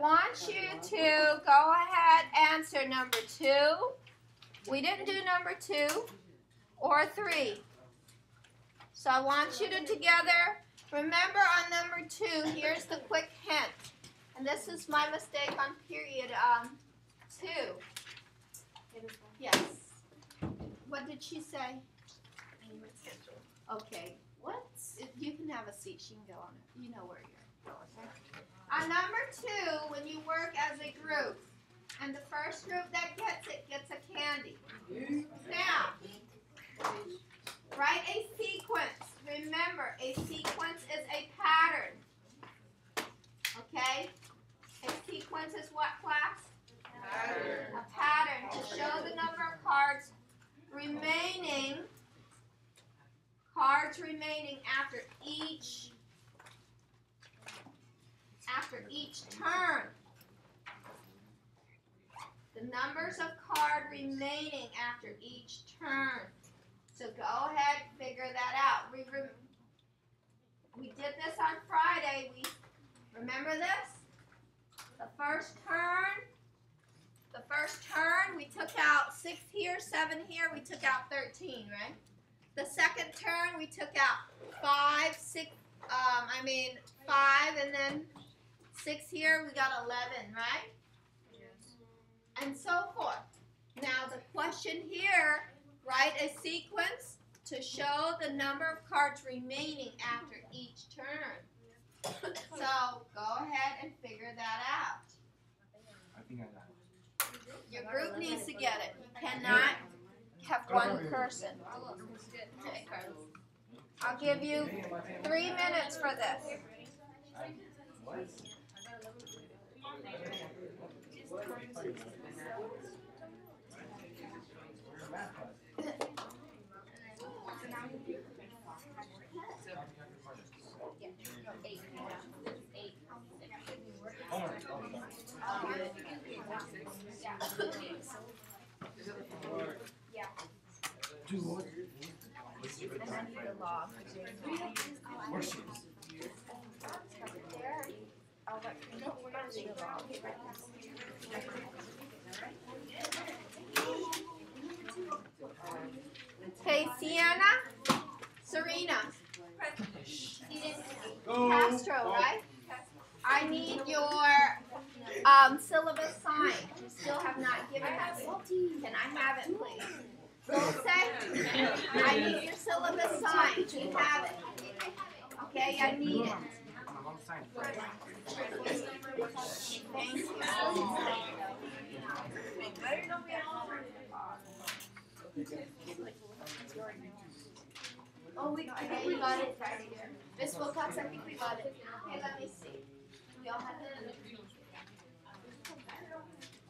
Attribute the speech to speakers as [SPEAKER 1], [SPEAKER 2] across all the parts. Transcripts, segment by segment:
[SPEAKER 1] want you to go ahead and answer number 2. We didn't do number 2 or 3. So I want you to together, remember on number 2, here's the quick hint. And this is my mistake on period 2. Yes. What did she say? Okay. What? You can have a seat. She can go on it. You know where you're going. On number 2, when you work as a group, and the first group that gets it gets a candy. Now, write a sequence. Remember, a sequence is a pattern. Okay? A sequence is what, class? Pattern. A pattern to show the number of cards remaining after each turn. The numbers of cards remaining after each turn. So go ahead and figure that out. We did this on Friday. Remember this? The first turn, we took out 6 here, 7 here, we took out 13, right? The second turn, we took out 5, 5, and then 6 here, we got 11, right? Yes. And so forth. Now the question here, write a sequence to show the number of cards remaining after each turn. So go ahead and figure that out.
[SPEAKER 2] I think I got it.
[SPEAKER 1] Your group needs to get it. You cannot have one person. Okay. I'll give you 3 minutes for this. Okay, Sienna, Serena, Castro, right? I need your syllabus signed. You still have not given that to me. Can I have it, please? Dulce, I need your syllabus signed. You have it. Okay, I need it. Thank you. Oh, I think we got it right here. Miss Wilcox, I think we got it. Okay, let me see. We all have it.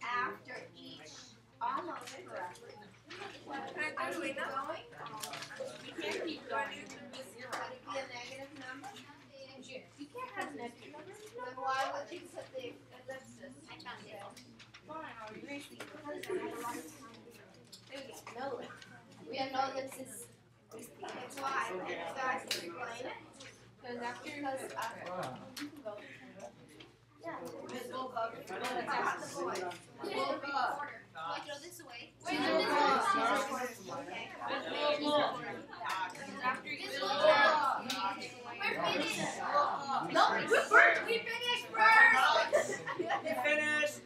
[SPEAKER 1] After each, almost correctly. Are we going? We can't keep going. Could it be a negative number? You can't have negative numbers. Then why would you put the ellipsis? I found it. No. We have no ellipsis. That's why. You guys can explain it. Because yeah. Miss Wilcox. That's the boy. We'll go this way. Wait, no, this way. Okay. After you we're finished. No, we finished first.
[SPEAKER 3] We finished.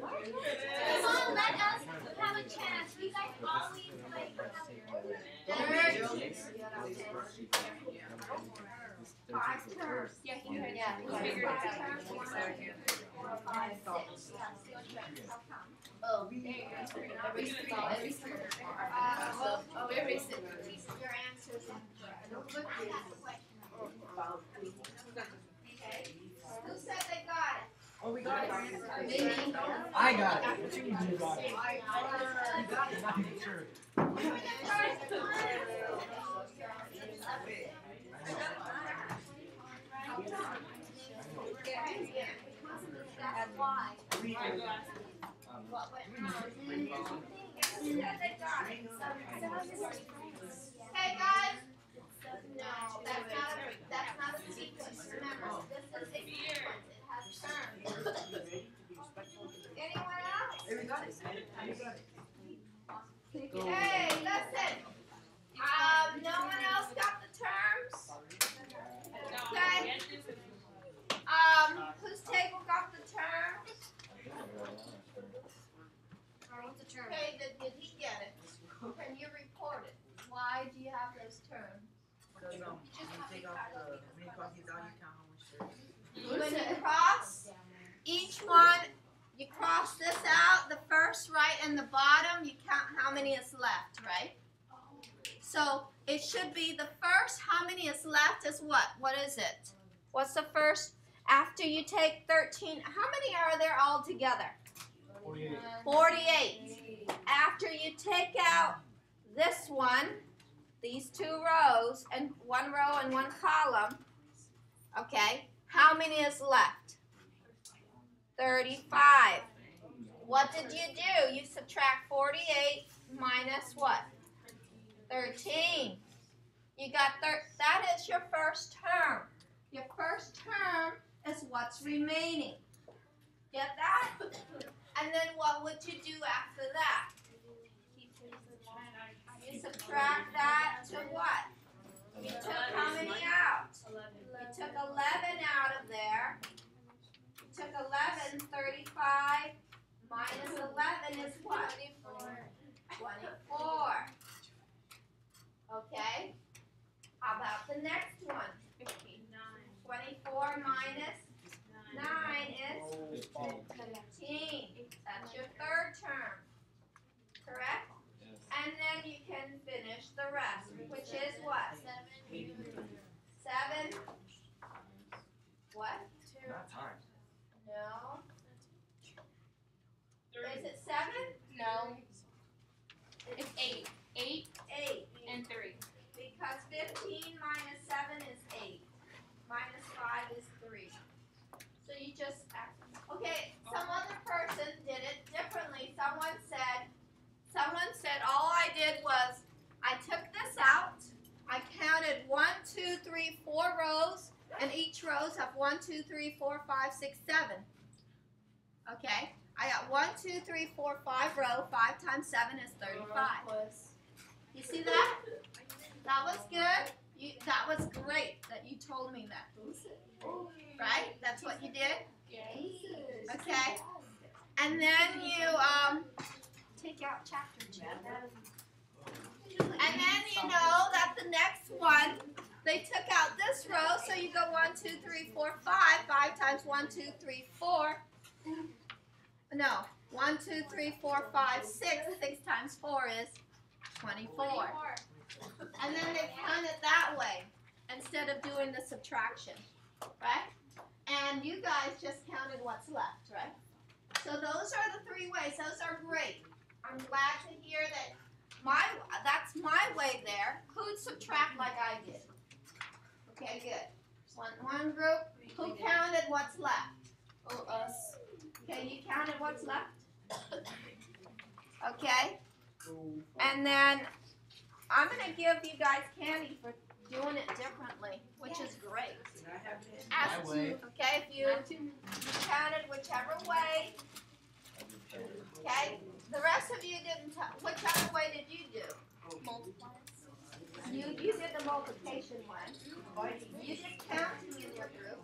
[SPEAKER 4] Come on, let us have a chance. You guys always like
[SPEAKER 1] Five turns. Yeah, he figured it out. 5, 6. Oh, there you go. Every your answer's incorrect. Okay. Who said they got it?
[SPEAKER 3] Oh, we got it.
[SPEAKER 1] Maybe.
[SPEAKER 3] I got it. What you mean you got it? I'm not even sure.
[SPEAKER 1] That's why. Hey guys. No, that's not a sequence. Remember, this is a sequence. It has terms. first, right, and the bottom, you count how many is left, right? So it should be the first, how many is left is what? What is it? What's the first? After you take 13, how many are there all together?
[SPEAKER 3] 48.
[SPEAKER 1] 48. After you take out this one, these two rows, and one row and one column, okay, how many is left? 35. What did you do? You subtract 48 minus what? 13. You got that is your first term. Your first term is what's remaining. Get that? And then what would you do after that? You subtract that to what? You took how many out? You took 11 out of there. You took 11, 35 minus 11 is what? 24. Okay? How about the next one? 24 minus 9 is 15. That's your third term. Correct?
[SPEAKER 2] Yes.
[SPEAKER 1] And then you can finish the rest, which is what? 7. What?
[SPEAKER 2] Not times.
[SPEAKER 1] No. Is it 7?
[SPEAKER 4] No. It's 8. 8
[SPEAKER 1] 8.
[SPEAKER 4] and 3.
[SPEAKER 1] Because 15 minus 7 is 8. Minus 5 is 3. So you just, okay, some other person did it differently. Someone said, all I did was, I took this out, I counted 1, 2, 3, 4 rows, and each rows have 1, 2, 3, 4, 5, 6, 7. Okay, I got 1, 2, 3, 4, 5 row, 5 times 7 is 35. You see that? That was good. That was great that you told me that. Right? That's what you did? Okay. And then you take out chapter 2. And then you know that the next one, they took out this row, so you go 1, 2, 3, 4, 5. 5 times 1, 2, 3, 4. No. 1, 2, 3, 4, 5, 6. 6 times 4 is 24. And then they count it that way instead of doing the subtraction, right? And you guys just counted what's left, right? So those are the 3 ways. Those are great. I'm glad to hear that that's my way there. Who'd subtract like I did? Okay, good. One group. Who counted what's left?
[SPEAKER 4] Oh, us.
[SPEAKER 1] Okay, you counted what's left? Okay. And then I'm going to give you guys candy for doing it differently, which is great. Ask
[SPEAKER 2] My way.
[SPEAKER 1] okay, if you counted whichever way. Okay, the rest of you didn't. Which other way did you do? You did the multiplication one. You did counting in your group.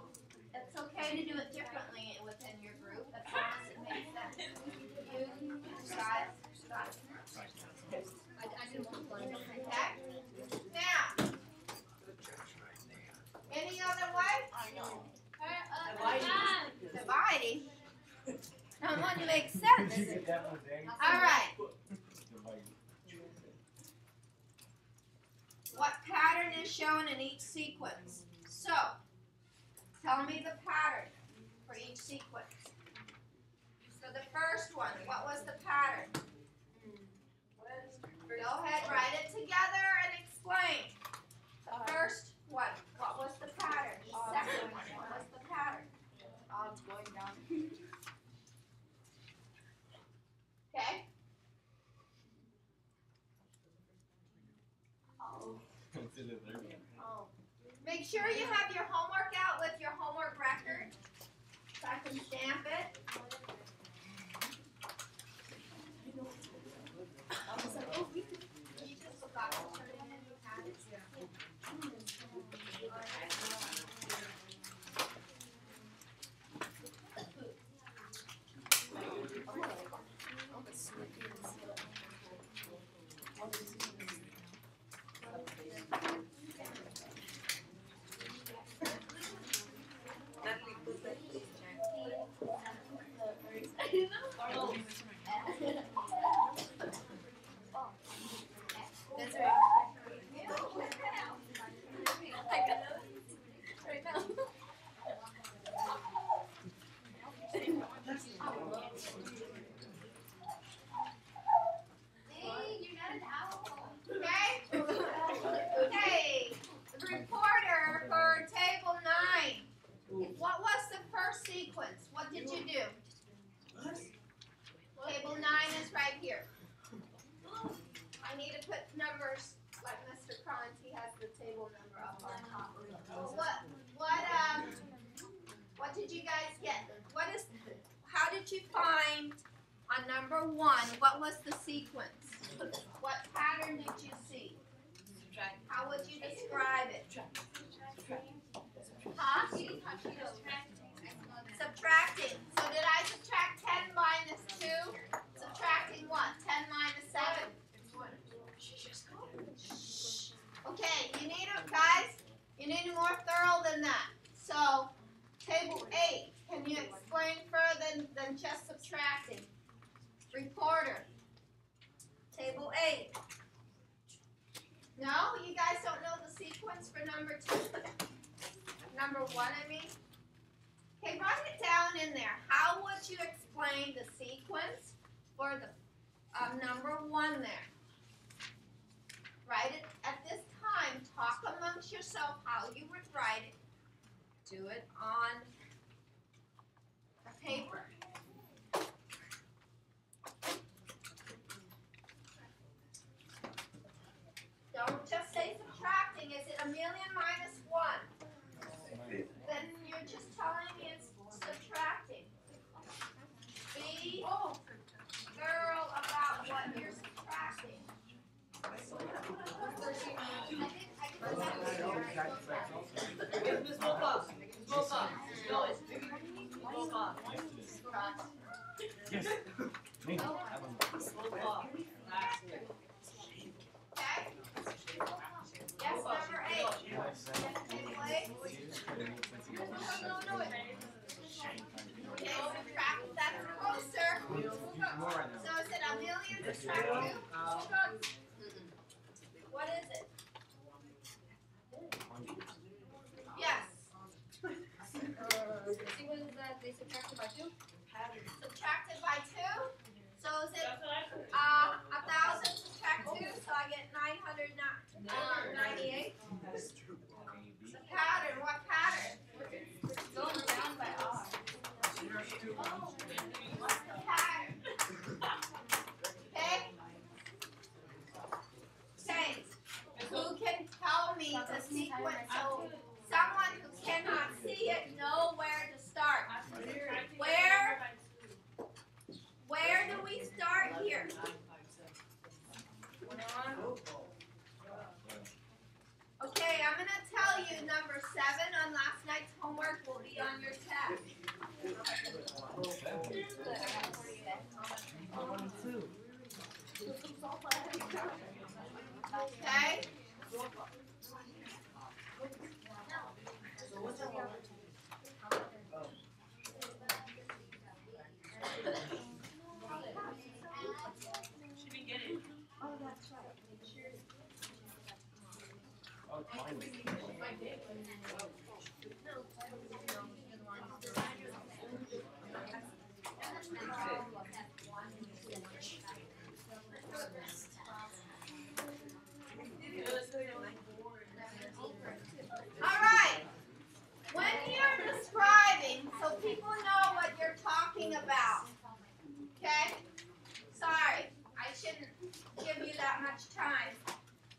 [SPEAKER 1] It's okay to do it differently within your group as long as it makes sense. You guys got it.
[SPEAKER 4] I didn't want one.
[SPEAKER 1] Okay. Now, any other way? Dividing. Now, one to make sense.
[SPEAKER 3] Did you get that one, Danny?
[SPEAKER 1] All right. What pattern is shown in each sequence? So, tell me the pattern for each sequence. So the first one, what was the pattern? Go ahead, write it together and explain. The first one, what was the pattern? The second one, what was the pattern?
[SPEAKER 4] It's going down.
[SPEAKER 1] Okay? Make sure you have your homework out with your homework record so I can stamp it. You just forgot to turn it in. You had it. sequence. What did you do? Table 9 is right here. I need to put numbers like Mr. Collins. He has the table number up on top. What did you guys get? How did you find on number 1? What was the sequence? What pattern did you see? How would you describe it? Huh? Subtracting. So did I subtract 10 minus 2? Subtracting what? 10 minus 7? Okay, guys, you need more thorough than that. So, table 8, can you explain further than just subtracting? Reporter. Table 8. No? You guys don't know the sequence for number 2? Number 1, I mean? Okay, write it down in there. How would you explain the sequence for the number 1 there? Write it at this time. Talk amongst yourself how you would write it. Do it on the paper. Don't just say subtracting. Is it 1,000,000 minus 1? Then you're just telling me it's subtracting. Be girl about what you're subtracting.
[SPEAKER 2] Yes. Me.
[SPEAKER 1] Okay? Yes, number 8. Yes, table 8. Okay, subtract. That's closer. So is it 1,000,000 subtract 2? What is it? Yes.
[SPEAKER 4] Sequence that they subtracted by 2?
[SPEAKER 1] Subtracted by 2? So is it 1,000 subtract 2? So I get 998. The pattern. What pattern?
[SPEAKER 4] Going down by R.
[SPEAKER 1] What's the pattern? Okay? Okay. Who can tell me the sequence? So someone who cannot see it know where to start. Where do we start here? Okay, I'm going to tell you number 7 on last night's homework will be on your test. Okay?
[SPEAKER 2] Oh, finally.
[SPEAKER 1] All right. When you're describing, so people know what you're talking about. Okay? Sorry, I shouldn't give you that much time.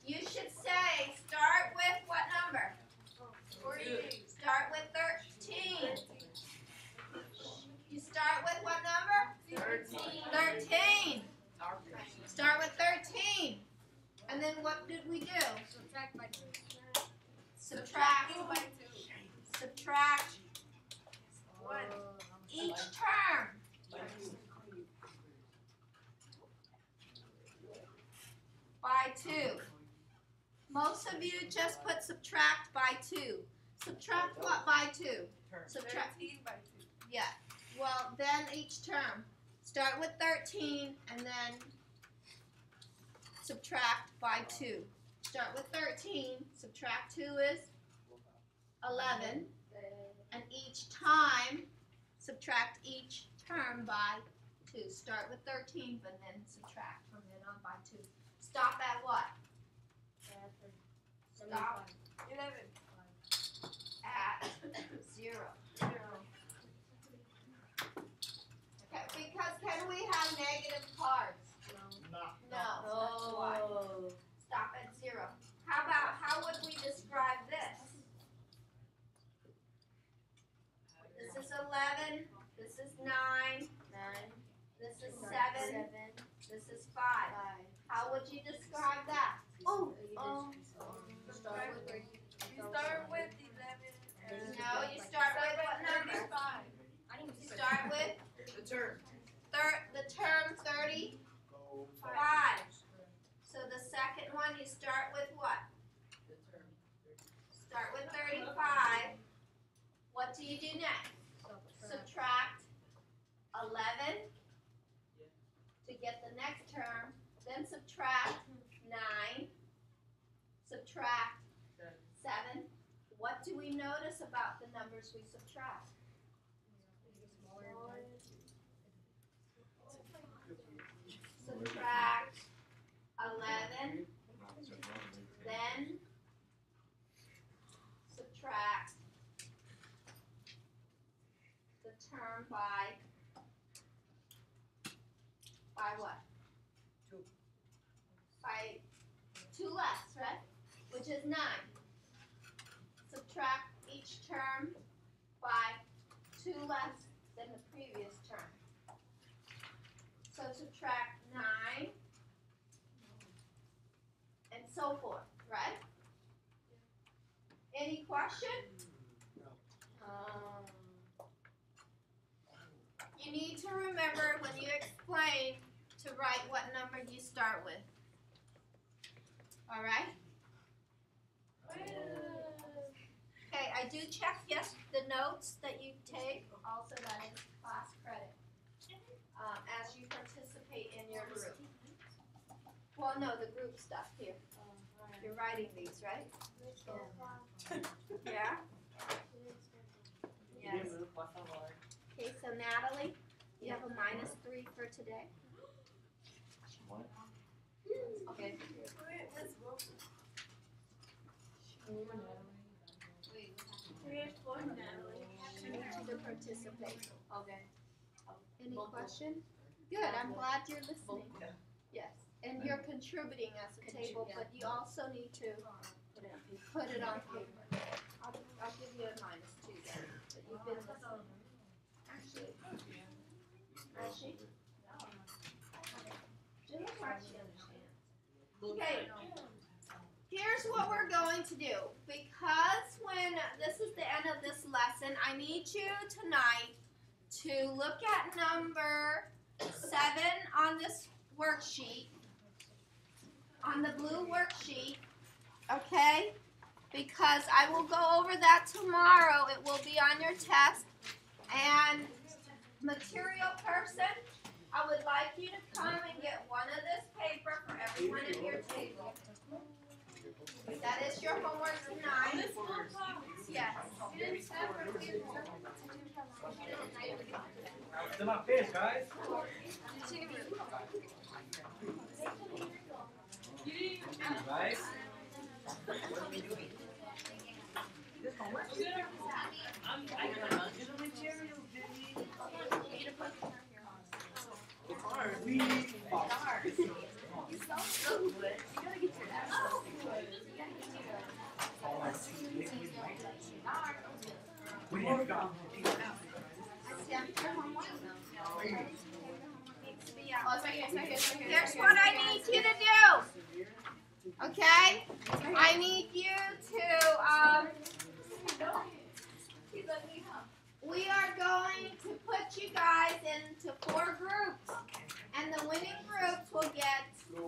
[SPEAKER 1] You should say, start with what number? Start with 13. You start with what number? 13. Start with 13. And then what did we do?
[SPEAKER 4] Subtract by 2.
[SPEAKER 1] Subtract. Subtract each term. By 2. Most of you just put subtract by 2. Subtract what by 2? Subtract. Yeah. Well, then each term. Start with 13 and then subtract by 2. Start with 13, subtract 2 is 11, and each time subtract each term by 2. Start with 13, but then subtract from then on by 2. Stop at what? Stop
[SPEAKER 4] 11.
[SPEAKER 1] at 0. is 11. This is 9. This is 7. This is 5. How would you describe that?
[SPEAKER 5] Oh,
[SPEAKER 1] Start with
[SPEAKER 5] you start with 11.
[SPEAKER 1] No, you start with what number? You start with
[SPEAKER 3] The term.
[SPEAKER 1] the term 35. So the second one, you start with what? Start with 35. What do you do next? Subtract 11 to get the next term. Then subtract 9. Subtract 7. What do we notice about the numbers we subtract? Subtract 11, then subtract the term by what?
[SPEAKER 3] 2.
[SPEAKER 1] By 2 less, right? Which is 9. Subtract each term by 2 less than the previous term. So subtract 9 and so forth, right? Any question? You need to remember when you explain to write what number you start with. All right? Okay, I do check, yes, the notes that you take, also that is class credit, as you participate in your group. Well, no, the group stuff here. You're writing these, right? Yeah? Yes. Okay, so Natalie, you have a -3 for today.
[SPEAKER 2] What?
[SPEAKER 1] Okay. I need you to participate. Okay. Any question? Good, I'm glad you're listening. Yes, and you're contributing as a table, but you also need to put it on paper. I'll give you a -2 there, but you've been listening. Actually. Okay. Here's what we're going to do. Because when this is the end of this lesson, I need you tonight to look at number 7 on this worksheet, on the blue worksheet, okay? Because I will go over that tomorrow. It will be on your test. And material person, I would like you to come and get one of this paper for everyone at your table. That is your homework tonight. Yes.
[SPEAKER 3] To my face, guys. Guys. What are we doing? This homework? It's hard. We have got.
[SPEAKER 1] Here's what I need you to do. Okay? I need you to, we are going to put you guys into 4 groups. And the winning groups will get a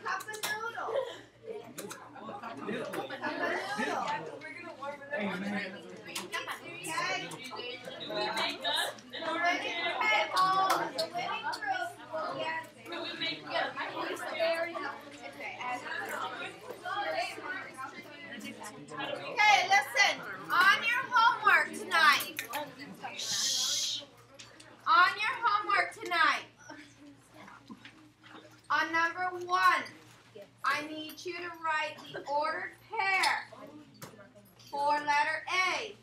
[SPEAKER 1] cup of noodles.
[SPEAKER 3] Hey, man.
[SPEAKER 1] Okay? The winning table, the winning group will get okay, listen. On your homework tonight. Shh. On your homework tonight. On number 1, I need you to write the ordered pair for letter A.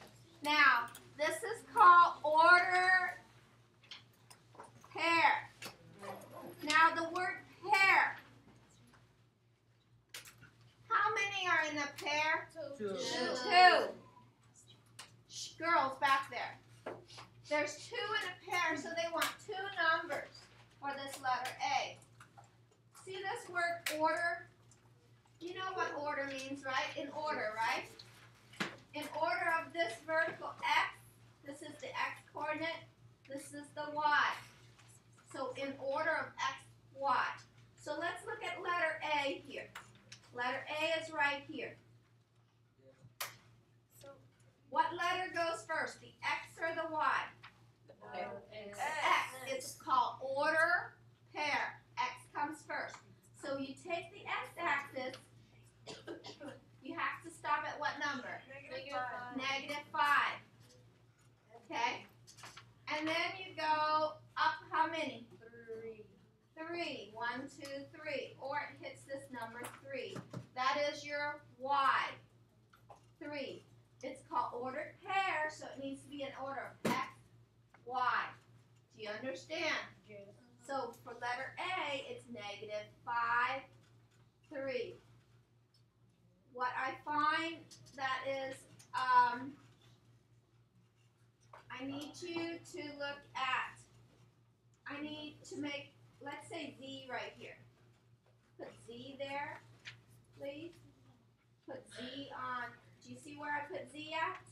[SPEAKER 1] a pair?
[SPEAKER 3] Two.
[SPEAKER 1] Two. Shh, girls back there. There's two in a pair, so they want two numbers for this letter A. See this word order? You know what order means, right? In order, right? In order of this vertical X, this is the X coordinate, this is the Y. So in order of X, Y. So let's look at letter A here. Letter A is right here. What letter goes first, the X or the Y? X. It's called order pair. X comes first. So you take the x-axis, you have to stop at what number? -5. Okay? And then you go up how many? 3. 1, 2, 3. Or it hits this number 3. That is your Y. 3. It's called ordered pair, so it needs to be in order of X, Y. Do you understand? So for letter A, it's -5, 3. What I find that is, I need you to look at, I need to make, let's say Z right here. Put Z there, please. Put Z on, do you see where I put Z at?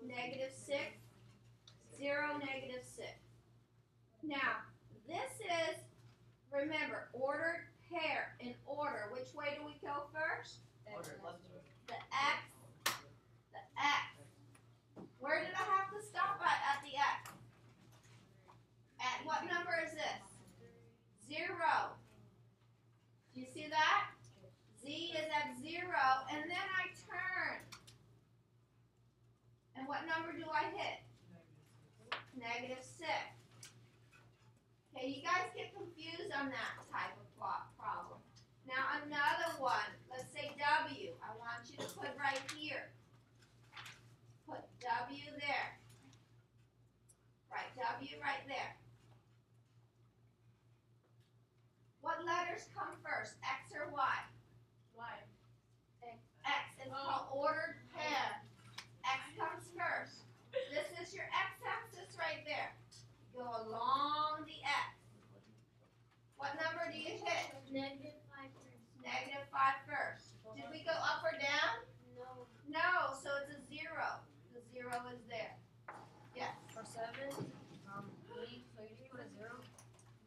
[SPEAKER 1] -6, 0, -6. Now, this is, remember, ordered pair. In order, which way do we go first? The X, the X. Where did I have to stop at the X? At what number is this? 0. Do you see that? Z is at 0, and then I turn. And what number do I hit? -6. Okay, you guys get confused on that type of problem. Now another one, let's say W. I want you to put right here. Put W there. Right, W right there. What letters come first, X or Y? X. It's called ordered pair. X comes first. This is your x-axis right there. Go along the X. What number do you hit?
[SPEAKER 4] -5
[SPEAKER 1] -5 first. Did we go up or down?
[SPEAKER 4] No.
[SPEAKER 1] No, so it's a 0. The 0 is there. Yes.
[SPEAKER 5] For 7, E, so you need to put a 0.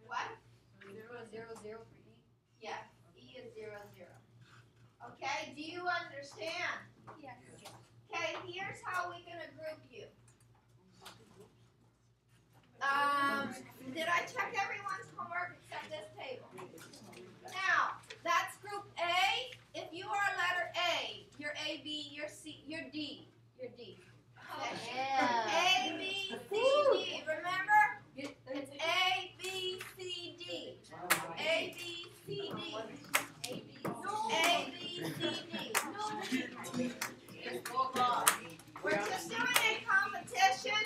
[SPEAKER 1] What?
[SPEAKER 5] So 0, 0, 0 for E.
[SPEAKER 1] Yes. E is 0, 0. Okay, do you understand?
[SPEAKER 4] Yes.
[SPEAKER 1] Okay, here's how we're going to group you. Did I check everyone's homework except this table? Now, that's group A. If you are letter A, you're A, B, you're C, you're D. You're D. Okay? A, B, C, D. Remember? It's A, B, C, D. A, B, C, D. A, B, C, D. We're just doing a competition.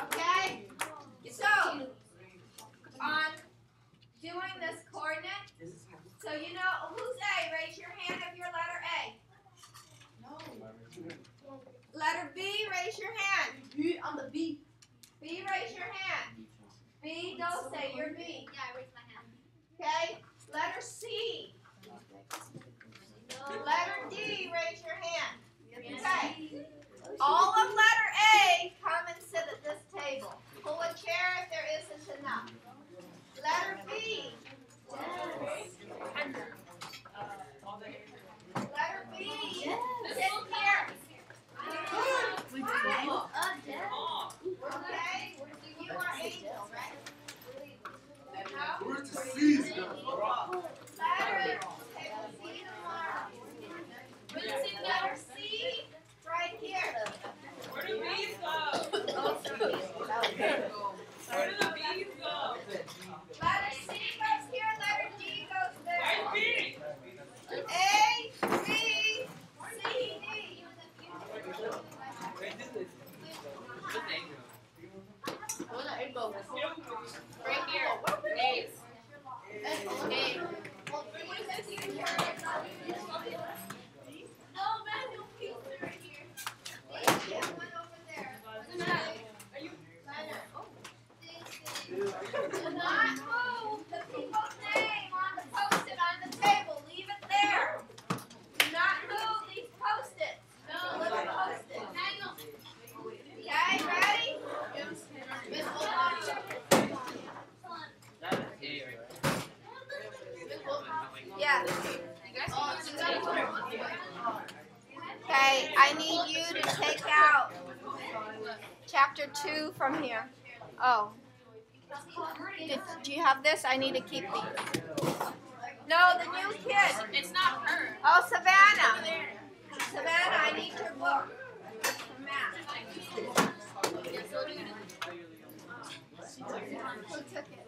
[SPEAKER 1] Okay? So, on doing this coordinate, so you know, who's A? Raise your hand if you're letter A. Letter B, raise your hand.
[SPEAKER 5] I'm the B.
[SPEAKER 1] B, raise your hand. B, don't say you're B.
[SPEAKER 4] Yeah, I raised my hand.
[SPEAKER 1] Okay? Letter C. Letter D, raise your hand. Okay. All of letter A, come and sit at this table. Pull a chair if there isn't enough. Letter B. Letter B. Sit here. Okay? You are Angel, right? No?
[SPEAKER 6] We're to seize them.
[SPEAKER 1] Letter Okay, I need you to take out chapter 2 from here. Oh. Do you have this? I need to keep these. No, the new kid.
[SPEAKER 5] It's not her.
[SPEAKER 1] Oh, Savannah. Savannah, I need your book. For math. Who took it?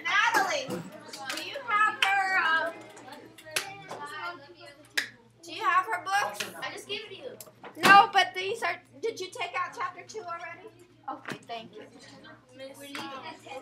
[SPEAKER 1] Natalie, do you have her? Do you have her books?
[SPEAKER 4] I just gave it to you.
[SPEAKER 1] No, but these are. Did you take out chapter 2 already? Okay, thank you.
[SPEAKER 4] We're leaving at 10.